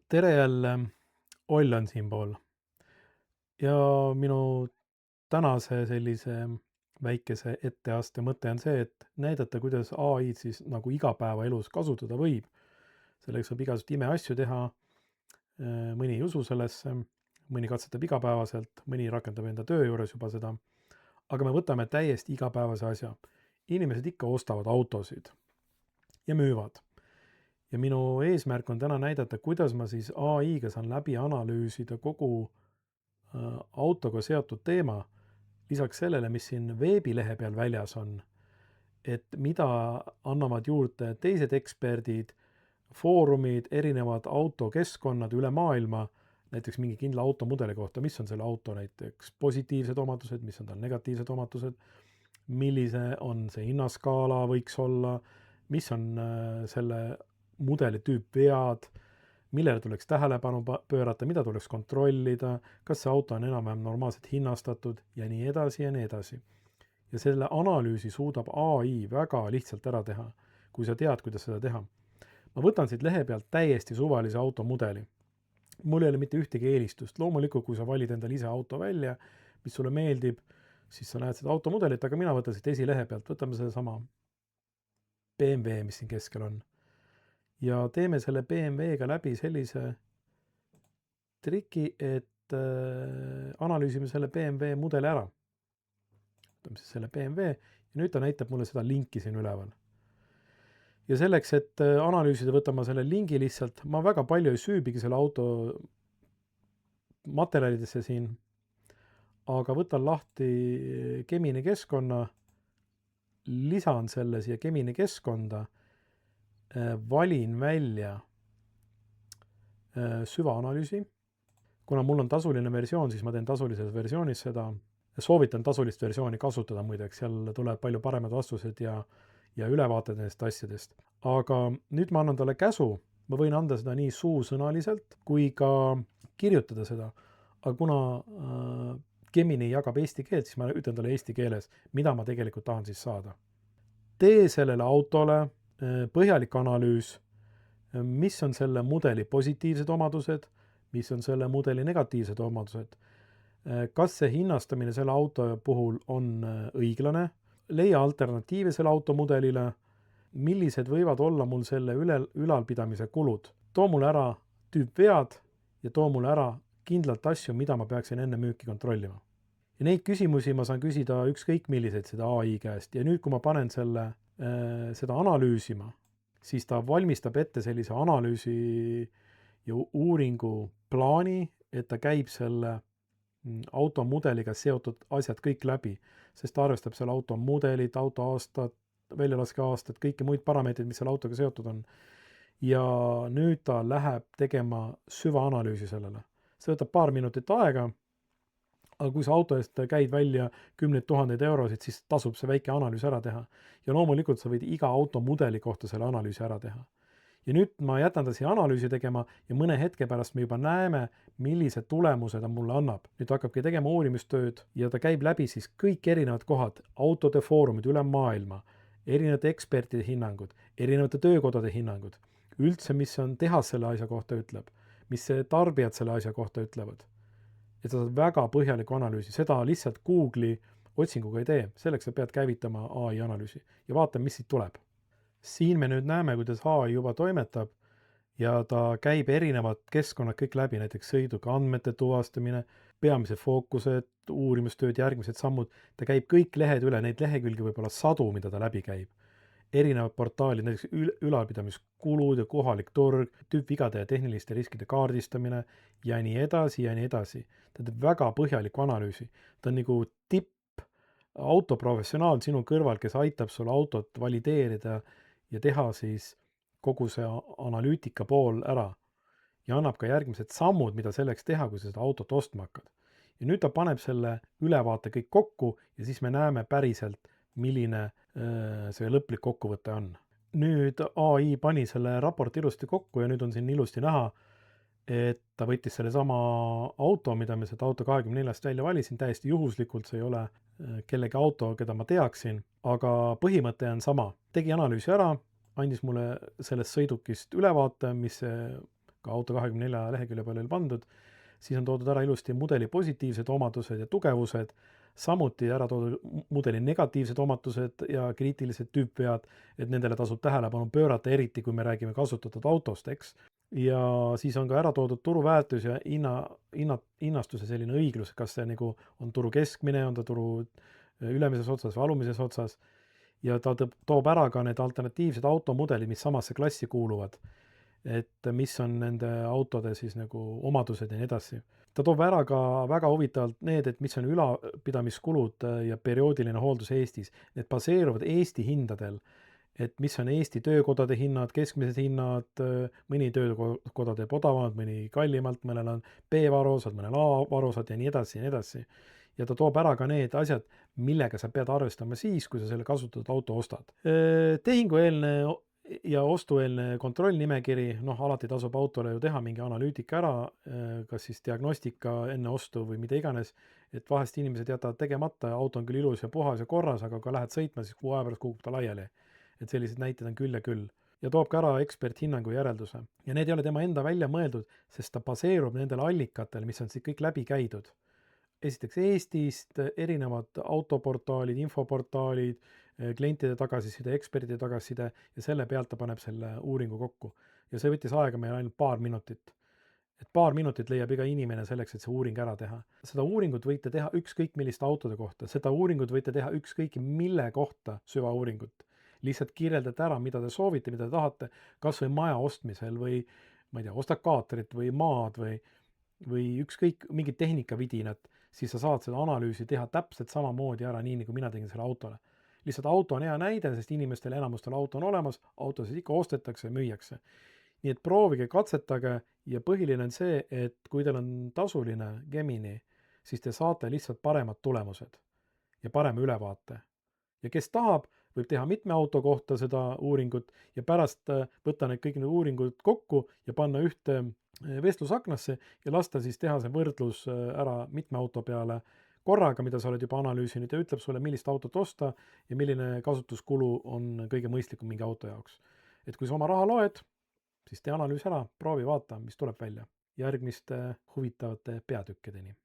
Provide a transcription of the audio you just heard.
Tere jälle, Oll on siinpool. Ja minu tänase sellise väikese etteaste mõte on see, et näidata, kuidas AI-d siis nagu igapäevaelus kasutada võib. Selleks saab igasuguseid imeasju teha, mõni ei usu sellesse, mõni katsetab igapäevaselt, mõni rakendab enda töö juures juba seda. Aga me võtame täiesti igapäevase asja. Inimesed ikka ostavad autosid ja müüvad. Ja minu eesmärk on täna näidata, kuidas ma siis AI-ga saan läbi analüüsida kogu autoga seotud teema, lisaks sellele, mis siin veebilehe peal väljas on, et mida annavad juurde teised eksperdid, foorumid, erinevad autokeskkonnad üle maailma, näiteks mingi kindla automudeli kohta, mis on selle auto näiteks positiivsed omadused, mis on tal negatiivsed omadused, millise on see hinnaskaala võiks olla, mis on selle mudeli tüüpvead, millele tuleks tähelepanu pöörata, mida tuleks kontrollida, kas see auto on enam-vähem normaalselt hinnastatud ja nii edasi ja nii edasi. Ja selle analüüsi suudab AI väga lihtsalt ära teha, kui sa tead, kuidas seda teha. Ma võtan siit lehe pealt täiesti suvalise automudeli. Mul ei ole mitte ühtegi eelistust. Loomulikult, kui sa valid endale ise auto välja, mis sulle meeldib, siis sa näed seda automudelit, aga mina võtan siit esilehe pealt, võtame selle sama BMW, mis siin keskel on. Ja teeme selle BMW-ga läbi sellise triki, et analüüsime selle BMW mudeli ära. Võtame siis selle BMW ja nüüd ta näitab mulle seda linki siin üleval. Ja selleks, et analüüsida, võtan ma selle lingi lihtsalt. Ma väga palju ei süübigi selle auto materjalidesse siin, aga võtan lahti Gemini keskkonna, lisan selle siia Gemini keskkonda, valin välja süvaanalüüsi. Kuna mul on tasuline versioon, siis ma teen tasulises versioonis seda. Soovitan tasulist versiooni kasutada muideks, seal tuleb palju paremad vastused ja ülevaated nendest asjadest. Aga nüüd ma annan talle käsu, ma võin anda seda nii suusõnaliselt kui ka kirjutada seda. Aga kuna Gemini jagab eesti keelt, siis ma ütlen talle eesti keeles, mida ma tegelikult tahan siis saada. Tee sellele autole põhjalik analüüs, mis on selle mudeli positiivsed omadused, mis on selle mudeli negatiivsed omadused. Kas see hinnastamine selle auto puhul on õiglane, leia alternatiive selle automudelile, millised võivad olla mul selle ülalpidamise kulud. Too mulle ära tüüpvead ja too mulle ära kindlalt asju, mida ma peaksin enne müüki kontrollima. Ja neid küsimusi ma saan küsida ükskõik milliseid seda AI käest ja nüüd, kui ma panen seda analüüsima, siis ta valmistab ette sellise analüüsi ja uuringu plaani, et ta käib selle automudeliga seotud asjad kõik läbi, sest ta arvestab selle auto mudelit, auto aastat, väljalaske aastat, kõiki muid parameetreid, mis selle autoga seotud on. Ja nüüd ta läheb tegema süvaanalüüsi sellele. See võtab paar minutit aega, aga kui sa auto eest käid välja 10 000 eurosid, siis tasub see väike analüüs ära teha. Ja loomulikult sa võid iga automudeli kohta selle analüüsi ära teha. Ja nüüd ma jätan ta siia analüüsi tegema ja mõne hetke pärast me juba näeme, millised tulemused ta mulle annab. Nüüd hakkabki tegema uurimistööd ja ta käib läbi siis kõik erinevad kohad, autode foorumid üle maailma, erinevate ekspertide hinnangud, erinevate töökodade hinnangud, üldse, mis on tehas selle asja kohta ütleb, mis tarbijad selle asja kohta ütlevad. Et sa saad väga põhjaliku analüüsi, seda lihtsalt Google'i otsinguga ei tee, selleks sa pead käivitama AI analüüsi ja vaatame, mis siit tuleb. Siin me nüüd näeme, kuidas AI juba toimetab ja ta käib erinevad keskkonnad kõik läbi, näiteks sõiduki andmete tuvastamine, peamised fookused, uurimustööd, järgmised sammud. Ta käib kõik lehed üle, neid lehekülgi võib olla sadu, mida ta läbi käib. Erinevad portaalid, näiteks ülalpidamiskulud ja kohalik turg, tüüpvigade ja tehniliste riskide kaardistamine ja nii edasi ja nii edasi. Ta teeb väga põhjaliku analüüsi. Ta on nagu tipp autoprofessionaal sinu kõrval, kes aitab sul autot valideerida ja teha siis kogu see analüütika pool ära ja annab ka järgmised sammud, mida selleks teha, kui sa seda autot ostma hakkad. Ja nüüd ta paneb selle ülevaate kõik kokku ja siis me näeme päriselt, milline see lõplik kokkuvõte on. Nüüd AI pani selle raporti ilusti kokku ja nüüd on siin ilusti näha, et ta võttis selle sama auto, mida me seda auto 24-st välja valisin, täiesti juhuslikult, see ei ole kellegi auto, keda ma teaksin, aga põhimõte on sama. Tegi analüüsi ära, andis mulle sellest sõidukist ülevaate, mis see ka Auto24 lehekülje peal oli pandud, siis on toodud ära ilusti mudeli positiivsed omadused ja tugevused, samuti ära toodud mudeli negatiivsed omadused ja kriitilised tüüpvead, et nendele tasub tähelepanu pöörata, eriti kui me räägime kasutatud autost, eks. Ja siis on ka ära toodud turuväärtus ja hinnastuse selline õiglus, kas see nagu on turu keskmine, on ta turu ülemises otsas või alumises otsas, ja ta toob ära ka need alternatiivsed automudelid, mis samasse klassi kuuluvad, et mis on nende autode siis nagu omadused ja nii edasi. Ta toob ära ka väga huvitavalt need, et mis on ülalpidamiskulud ja perioodiline hooldus Eestis. Need baseeruvad Eesti hindadel, et mis on Eesti töökodade hinnad, keskmised hinnad, mõni töökoda teeb odavamalt, mõni kallimalt, mõnel on B-varusad, mõnel A-varusad ja nii edasi ja nii edasi. Ja ta toob ära ka need asjad, millega sa pead arvestama siis, kui sa selle kasutatud auto ostad. Tehingueelne ja ostueelne kontrollnimekiri, noh, alati tasub autole ju teha mingi analüütika ära, kas siis diagnostika enne ostu või mida iganes, et vahest inimesed jätavad tegemata, auto on küll ilus ja puhas ja korras, aga kui lähed sõitma, siis kuu aja pärast kukub ta laiali. Et sellised näited on küll ja küll. Ja toob ka ära eksperthinnangu järelduse. Ja need ei ole tema enda välja mõeldud, sest ta baseerub nendel allikatel, mis on siit kõik läbi käidud. Esiteks Eestist, erinevad autoportaalid, infoportaalid, klientide tagasiside, ekspertide tagasiside ja selle pealt ta paneb selle uuringu kokku. Ja see võttis aega meil ainult paar minutit. Et paar minutit leiab iga inimene selleks, et see uuring ära teha. Seda uuringut võite teha ükskõik milliste autode kohta. Seda uuringut võite teha ükskõik mille kohta süvauuringut. Lihtsalt kirjeldate ära, mida te soovite, mida te tahate, kas või maja ostmisel või ma ei tea, ostakaatrit või maad või ükskõik mingit tehnikavidinat, siis sa saad seda analüüsi teha täpselt samamoodi ära, nii nagu mina tegin selle autole. Lihtsalt auto on hea näide, sest inimestel enamustel auto on olemas, autosid ikka ostetakse ja müüakse. Nii et proovige, katsetage ja põhiline on see, et kui teil on tasuline Gemini, siis te saate lihtsalt paremad tulemused ja parema ülevaate. Ja kes tahab, võib teha mitme auto kohta seda uuringut ja pärast võtta kõik need uuringud kokku ja panna ühte vestlusaknasse ja lasta siis teha see võrdlus ära mitme auto peale korraga, mida sa oled juba analüüsinud ja ütleb sulle, millist autot osta ja milline kasutuskulu on kõige mõistlikum mingi auto jaoks. Et kui sa oma raha loed, siis tee analüüs ära, proovi, vaata, mis tuleb välja. Järgmiste huvitavate peatükkideni.